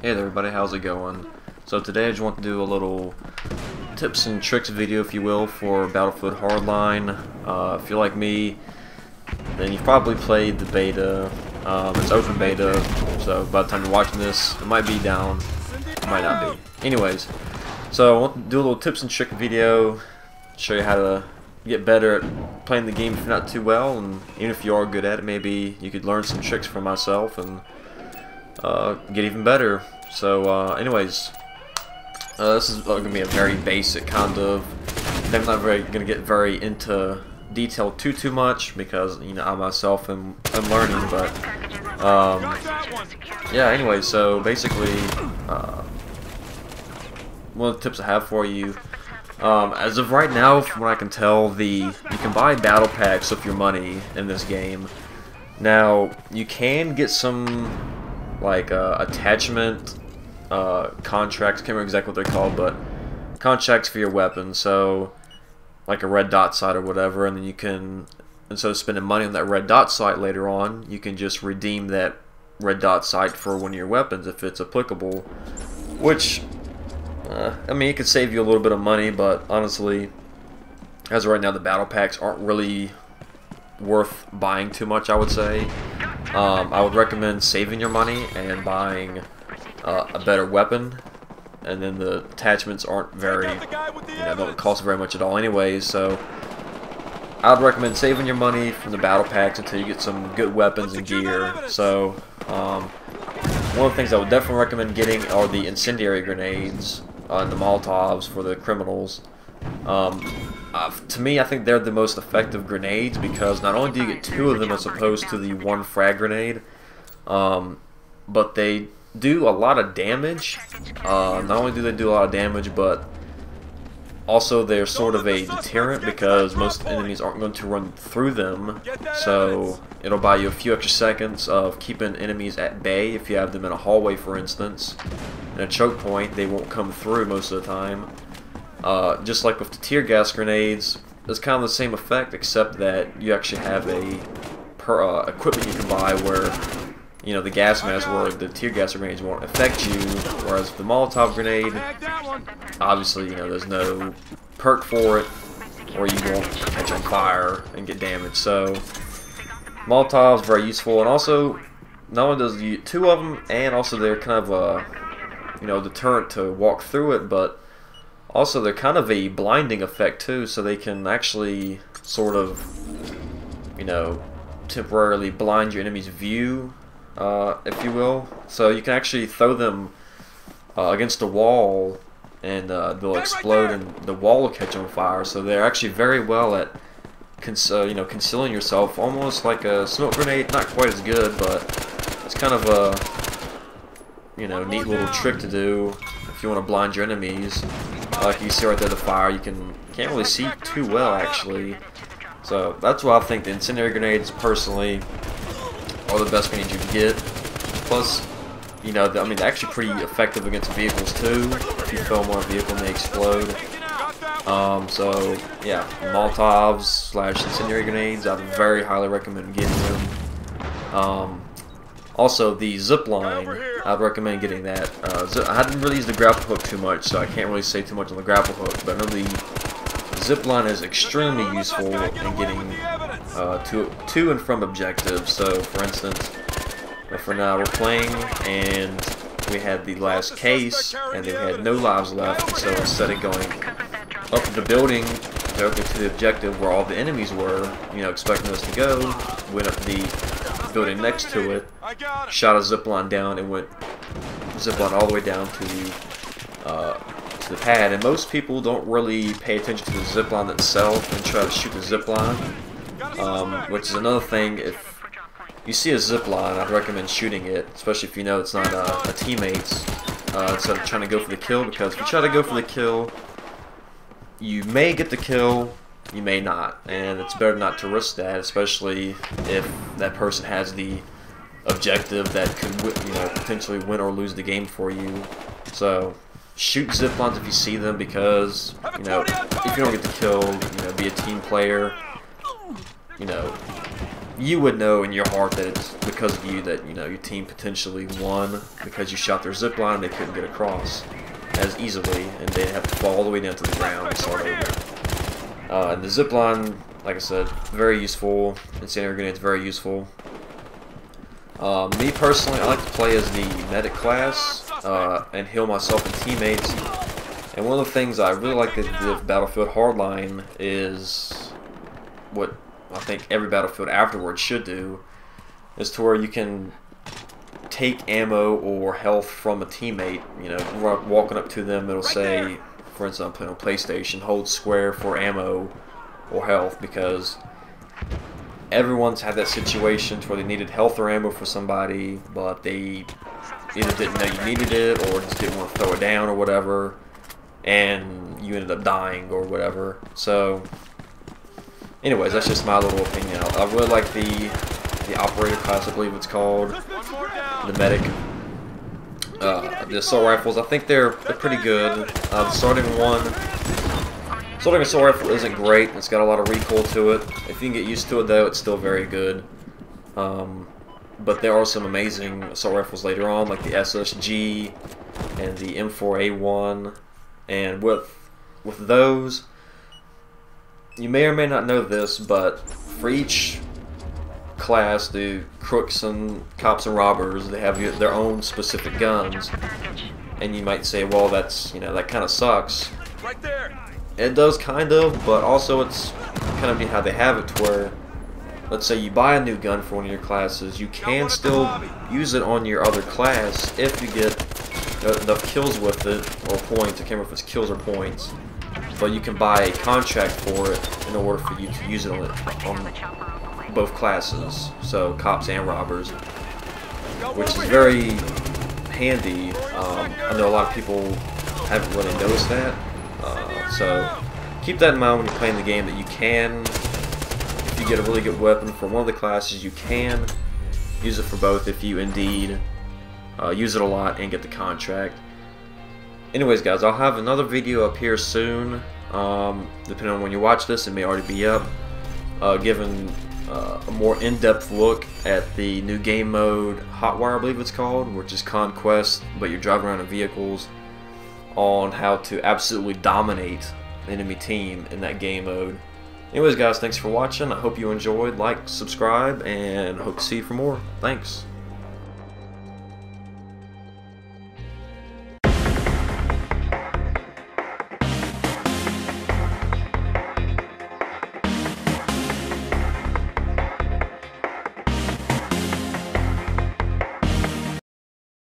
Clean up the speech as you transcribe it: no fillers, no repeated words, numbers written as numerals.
Hey there everybody, how's it going? So today I just want to do a little tips and tricks video, if you will, for Battlefield Hardline. If you're like me, then you've probably played the beta. It's open beta, so by the time you're watching this, it might be down, it might not be. Anyways, so I want to do a little tips and trick video, show you how to get better at playing the game if you're not too well, and even if you are good at it, maybe you could learn some tricks from myself and get even better. So anyways, this is going to be a very basic kind of, I'm not going to get very into detail too much because, you know, I myself am learning, but yeah, anyway, so basically one of the tips I have for you, as of right now, from what I can tell, you can buy battle packs with your money in this game. Now, you can get some like attachment contracts, can't remember exactly what they're called, but contracts for your weapons, so like a red dot sight or whatever, and then you can, instead of spending money on that red dot sight later on, you can just redeem that red dot sight for one of your weapons if it's applicable, which I mean, it could save you a little bit of money, but honestly, as of right now, the battle packs aren't really worth buying too much, I would say. I would recommend saving your money and buying a better weapon, and then the attachments aren't very, you know, don't cost very much at all anyways, so I would recommend saving your money from the battle packs until you get some good weapons and gear. So one of the things I would definitely recommend getting are the incendiary grenades and the Molotovs for the criminals. To me, I think they're the most effective grenades because not only do you get 2 of them as opposed to the 1 frag grenade, but they do a lot of damage. Not only do they do a lot of damage, but also they're sort of a deterrent because most enemies aren't going to run through them, so it'll buy you a few extra seconds of keeping enemies at bay. If you have them in a hallway, for instance, in a choke point, they won't come through most of the time. Just like with the tear gas grenades, it's kind of the same effect, except that you actually have a equipment you can buy where, you know, the gas mask where the tear gas grenades won't affect you, whereas the Molotov grenade, obviously, you know, there's no perk for it, or you won't catch on fire and get damaged. So Molotov's very useful, and also not only does you 2 of them, and also they're kind of a, you know, deterrent to walk through it, but also they're kind of a blinding effect too, so they can actually sort of, you know, temporarily blind your enemy's view, if you will. So you can actually throw them against a wall and they'll explode and the wall will catch on fire. So they're actually very well at you know, concealing yourself, almost like a smoke grenade. Not quite as good, but it's kind of a, you know, neat little trick to do if you want to blind your enemies. Like you see right there, the fire, you can't really see too well actually. So that's why I think the incendiary grenades, personally, are the best grenades you can get. Plus, you know, I mean, they're actually pretty effective against vehicles too. If you throw them on a vehicle and they explode. So yeah, Molotovs / incendiary grenades, I very highly recommend getting them. Also, the zip line, I'd recommend getting that. I hadn't really used the grapple hook too much, so I can't really say too much on the grapple hook, but I know the zip line is extremely useful in getting to and from objectives. So, for instance, for now we're playing, and we had the last case, and they had no lives left, so instead of going up the building directly to the objective where all the enemies were, you know, expecting us to go, went up the building next to it, shot a zipline down, and went zipline all the way down to the pad. And most people don't really pay attention to the zipline itself and try to shoot the zipline, which is another thing. If you see a zipline, I'd recommend shooting it, especially if you know it's not a teammate's, instead of trying to go for the kill, because if you try to go for the kill, you may get the kill, you may not, and it's better not to risk that, especially if that person has the objective that could, you know, potentially win or lose the game for you. So shoot ziplines if you see them, because, you know, if you don't get the kill, you know, be a team player, you know, you would know in your heart that it's because of you that, you know, your team potentially won because you shot their zip line and they couldn't get across as easily, and they have to fall all the way down to the ground and start over. And the zip line, like I said, very useful. Incendiary grenades, very useful. Me personally, I like to play as the medic class and heal myself and teammates. And one of the things I really like that they did with Battlefield Hardline is what I think every Battlefield afterwards should do, is to where you can take ammo or health from a teammate. You know, walking up to them, it'll say, for instance, I'm playing on PlayStation, hold square for ammo or health, because everyone's had that situation to where they needed health or ammo for somebody, but they either didn't know you needed it or just didn't want to throw it down or whatever, and you ended up dying or whatever. So anyways, that's just my little opinion. I really like the operator class, I believe it's called, the medic. The assault rifles, I think they're pretty good. The starting assault rifle isn't great. It's got a lot of recoil to it. If you can get used to it though, it's still very good. But there are some amazing assault rifles later on, like the SSG and the M4A1. And with those, you may or may not know this, but for each class, the crooks and cops and robbers, they have their own specific guns. And you might say, well, that's, you know, that kind of sucks. Right there. It does kind of, but also it's kind of neat how they have it to where, let's say you buy a new gun for one of your classes, you can still use it on your other class if you get enough kills with it, or points. I can't remember if it's kills or points, but you can buy a contract for it in order for you to use it on both classes, so cops and robbers, which is very handy. I know a lot of people haven't really noticed that, so keep that in mind when you're playing the game, that you can, if you get a really good weapon for one of the classes, you can use it for both if you indeed use it a lot and get the contract. Anyways guys, I'll have another video up here soon. Depending on when you watch this, it may already be up, giving a more in-depth look at the new game mode Hotwire, I believe it's called, which is Conquest, but you're driving around in vehicles, on how to absolutely dominate the enemy team in that game mode. Anyways guys, thanks for watching. I hope you enjoyed. Like, subscribe, and hope to see you for more. Thanks.